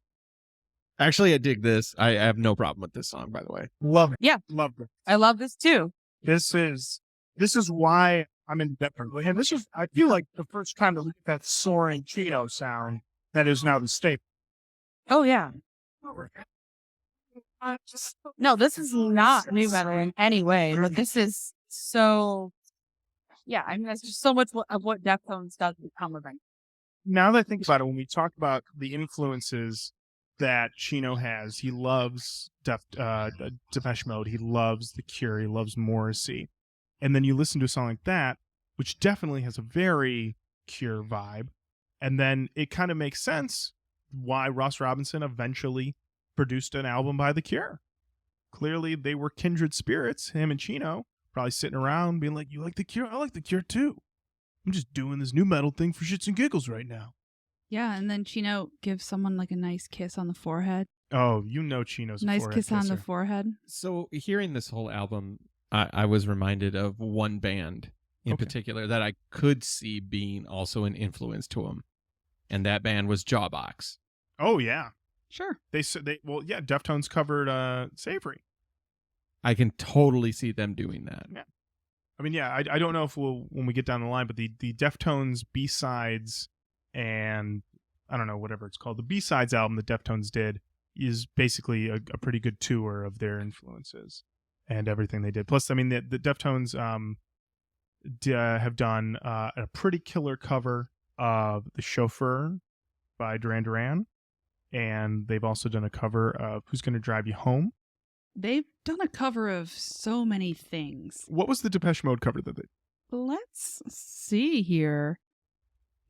Actually, I dig this. I have no problem with this song, by the way. Love it. Yeah. Love it. I love this too. This is why I'm in Denver. And this is, I feel like, the first time to look at that soaring Chino sound that is now the staple. Oh, yeah. No, this is not new metal in any way, but this is so, yeah, I mean, that's just so much of what Deftones does become of it. Now that I think about it, when we talk about the influences that Chino has, he loves Depeche Mode, he loves The Cure, he loves Morrissey. And then you listen to a song like that, which definitely has a very Cure vibe. And then it kind of makes sense why Ross Robinson eventually produced an album by The Cure. Clearly, they were kindred spirits, him and Chino, probably sitting around being like, you like The Cure? I like The Cure too. I'm just doing this new metal thing for shits and giggles right now. Yeah, and then Chino gives someone like a nice kiss on the forehead. Oh, you know Chino's a Nice forehead kiss on the kisser. forehead. So hearing this whole album, I was reminded of one band in Okay. particular that I could see being also an influence to him. And that band was Jawbox. Oh, yeah. Sure. Deftones covered Savory. I can totally see them doing that. Yeah. I mean, yeah, I don't know if when we get down the line, but the Deftones B-sides and I don't know, whatever it's called, the B-sides album that Deftones did is basically a pretty good tour of their influences and everything they did. Plus, I mean, the Deftones have done a pretty killer cover of The Chauffeur by Duran Duran, and they've also done a cover of Who's Gonna Drive You Home. They've done a cover of so many things. What was the Depeche Mode cover that they... Let's see here.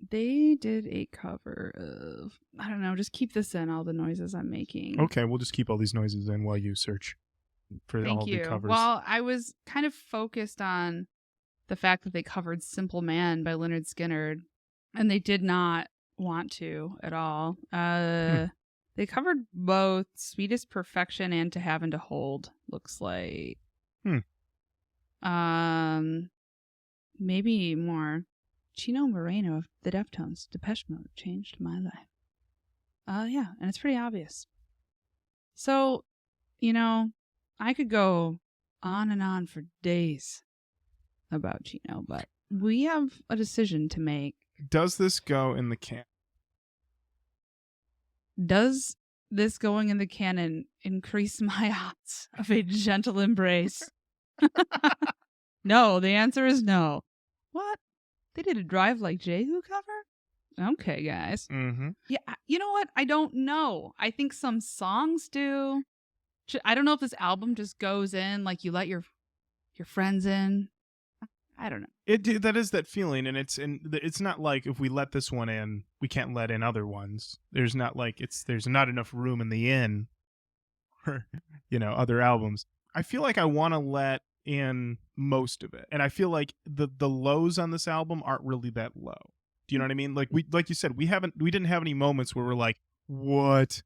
They did a cover of, I don't know, just keep this in, all the noises I'm making. Okay, we'll just keep all these noises in while you search for all Thank you. the covers. Well, I was kind of focused on the fact that they covered Simple Man by Lynyrd Skynyrd, and they did not want to at all. They covered both Sweetest Perfection and To Have and to Hold, looks like. Maybe more. Chino Moreno of the Deftones, Depeche Mode changed my life. Yeah, and it's pretty obvious. So, I could go on and on for days about Chino, but we have a decision to make. Does this go in the can? Does this going in the canon increase my odds of a gentle embrace? No, the answer is no. What? They did a Drive Like Jehu cover? Okay, guys. Mm-hmm. Yeah, you know what? I don't know. I think some songs do. I don't know if this album just goes in like you let your friends in. I don't know. That is that feeling, and it's not like if we let this one in, we can't let in other ones. There's not enough room in the inn for other albums. I feel like I want to let in most of it, and I feel like the lows on this album aren't really that low. Do you know what I mean? Like you said, we didn't have any moments where we're like, what?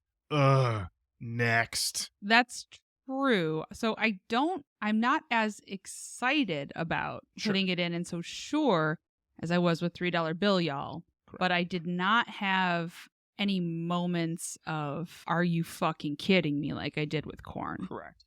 Next. That's true. So I'm not as excited about Sure. putting it in and so sure as I was with $3 Bill, y'all. Correct. But I did not have any moments of, are you fucking kidding me, like I did with Korn. Correct.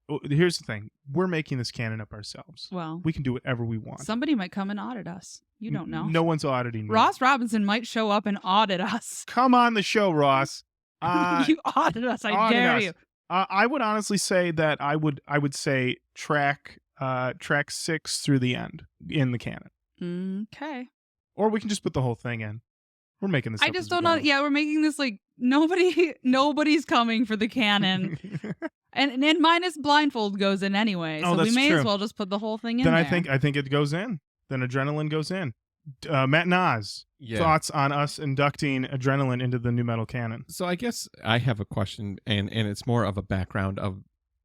Well, here's the thing. We're making this canon up ourselves. Well, We can do whatever we want. somebody might come and audit us. You don't know. No one's auditing me. Ross Robinson might show up and audit us. Come on the show, Ross. You audit us. I audit dare us. you. I would honestly say that I would say track 6 through the end in the canon. Okay. Or we can just put the whole thing in. We're making this I up just as don't we know. go. Yeah, we're making this like nobody's coming for the canon. and minus blindfold goes in anyway. Oh, So we that's may true. as well just put the whole thing in Then there. I think it goes in. Then adrenaline goes in. Matt Nas, Yeah. thoughts on us inducting adrenaline into the new metal canon? So I guess I have a question, and it's more of a background of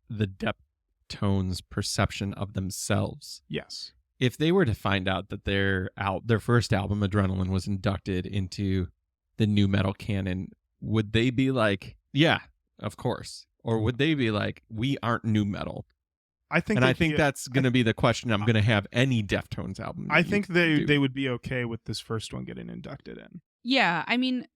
the Deftones' perception of themselves. Yes. If they were to find out that their first album, Adrenaline, was inducted into the new metal canon, would they be like, yeah, of course? Or would they be like, we aren't new metal? I think That's going to be the question I'm going to have any Deftones album. I that think you they do. would be okay with this first one getting inducted in. Yeah, I mean,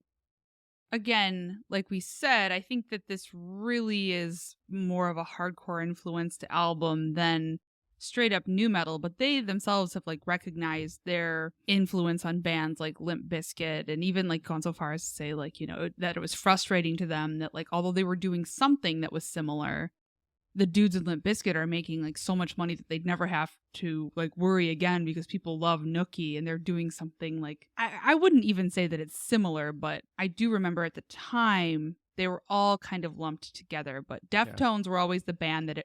again, like we said, I think that this really is more of a hardcore influenced album than straight up new metal, but they themselves have like recognized their influence on bands like Limp Bizkit, and even like gone so far as to say like, you know, that it was frustrating to them that like although they were doing something that was similar, the dudes in Limp Bizkit are making like so much money that they'd never have to like worry again because people love Nookie and they're doing something like, I wouldn't even say that it's similar, but I do remember at the time they were all kind of lumped together. But Deftones were always the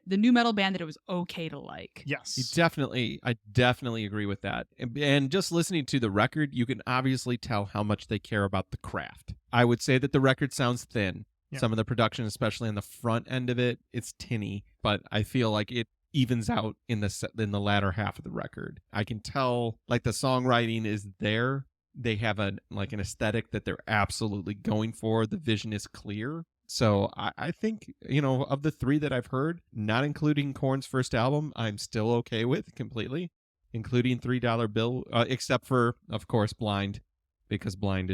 new metal band that it was okay to like. Yes. I definitely agree with that. And just listening to the record, you can obviously tell how much they care about the craft. I would say that the record sounds thin. Yeah. Some of the production, especially on the front end of it, it's tinny, but I feel like it evens out in the latter half of the record. I can tell like the songwriting is there. They have an aesthetic that they're absolutely going for. The vision is clear. So I think, you know, of the three that I've heard, not including Korn's first album, I'm still okay with completely, including $3 Bill, except for, of course, Blind, because Blind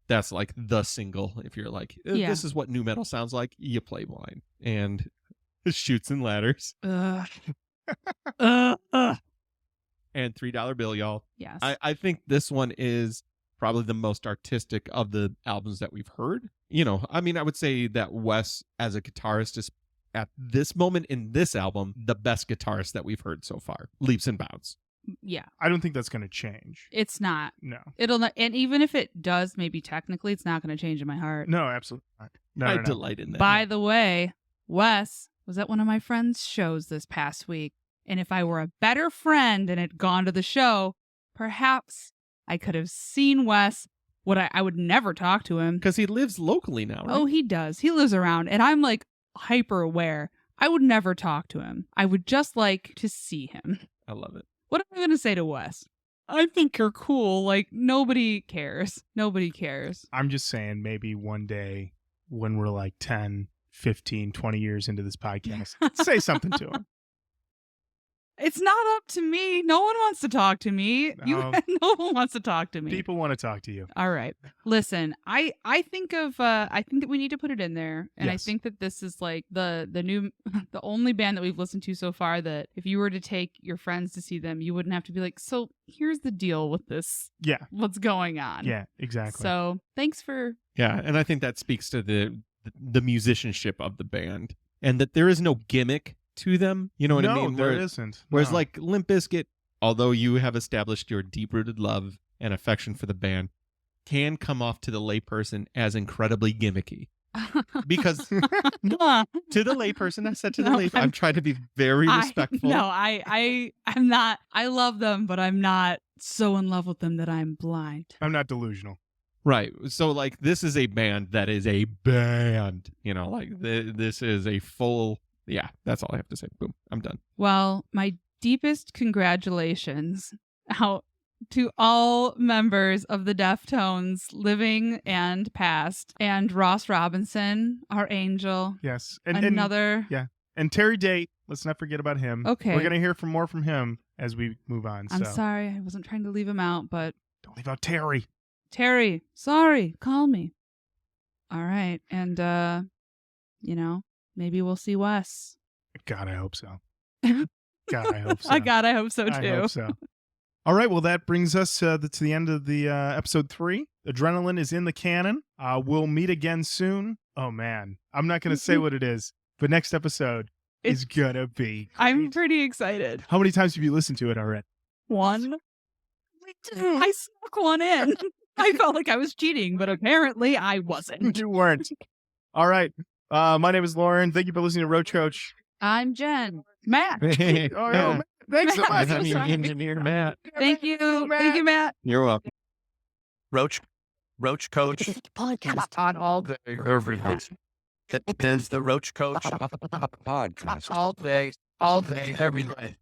that's like the single. If you're like, this is what new metal sounds like, you play Blind. And Shoots and Ladders. Ugh. And $3 Bill, y'all. Yes. I think this one is probably the most artistic of the albums that we've heard. You know, I mean, I would say that Wes, as a guitarist, is at this moment in this album, the best guitarist that we've heard so far. Leaps and bounds. Yeah. I don't think that's going to change. It's not. No. It'll not, and even if it does, maybe technically, it's not going to change in my heart. No, absolutely not. No, I no. delight in that. By the way, Wes was at one of my friend's shows this past week. And if I were a better friend and had gone to the show, perhaps I could have seen Wes. I would never talk to him. Because he lives locally now, right? Oh, he does. He lives around. And I'm like hyper aware. I would never talk to him. I would just like to see him. I love it. What am I going to say to Wes? I think you're cool. Like, nobody cares. Nobody cares. I'm just saying maybe one day when we're like 10, 15, 20 years into this podcast, say something to him. It's not up to me. No one wants to talk to me. No. No one wants to talk to me. People want to talk to you. All right. Listen, I think that we need to put it in there. And I Yes. think that this is like the only band that we've listened to so far that if you were to take your friends to see them, you wouldn't have to be like, so here's the deal with this. Yeah. What's going on? Yeah, exactly. So thanks for Yeah, and I think that speaks to the musicianship of the band. And that there is no gimmick to them. You know what I mean? No, there isn't. Whereas No. like Limp Bizkit, although you have established your deep-rooted love and affection for the band, can come off to the layperson as incredibly gimmicky. Because to the layperson, I said to the No, layperson, I'm trying to be very respectful. I'm not. I love them, but I'm not so in love with them that I'm blind. I'm not delusional. Right. So like this is a band that is a band. You know, like this is a full. Yeah, that's all I have to say. Boom. I'm done. Well, my deepest congratulations out to all members of the Deftones, living and past, and Ross Robinson, our angel. Yes. Another yeah. And Terry Date, let's not forget about him. Okay. We're going to hear more from him as we move on. I'm so. sorry. I wasn't trying to leave him out, but Don't leave out Terry. Terry, sorry. Call me. All right. And, maybe we'll see Wes. God, I hope so. God, I hope so. I hope so too. I hope so. All right. Well, that brings us to the end of the episode 3. Adrenaline is in the canon. We'll meet again soon. Oh, man. I'm not going to say what it is, but next episode is going to be great. I'm pretty excited. How many times have you listened to it already? 1. I snuck one in. I felt like I was cheating, but apparently I wasn't. You weren't. All right. My name is Lauren. Thank you for listening to Roach Koach. I'm Jen. Matt. Hey, Oh, Matt. Thanks so Matt, much. I'm so sorry. engineer Matt. Thank you. Thank you, Matt. You're welcome. Roach Koach podcast on all day. That is the Roach Koach podcast all day, every day.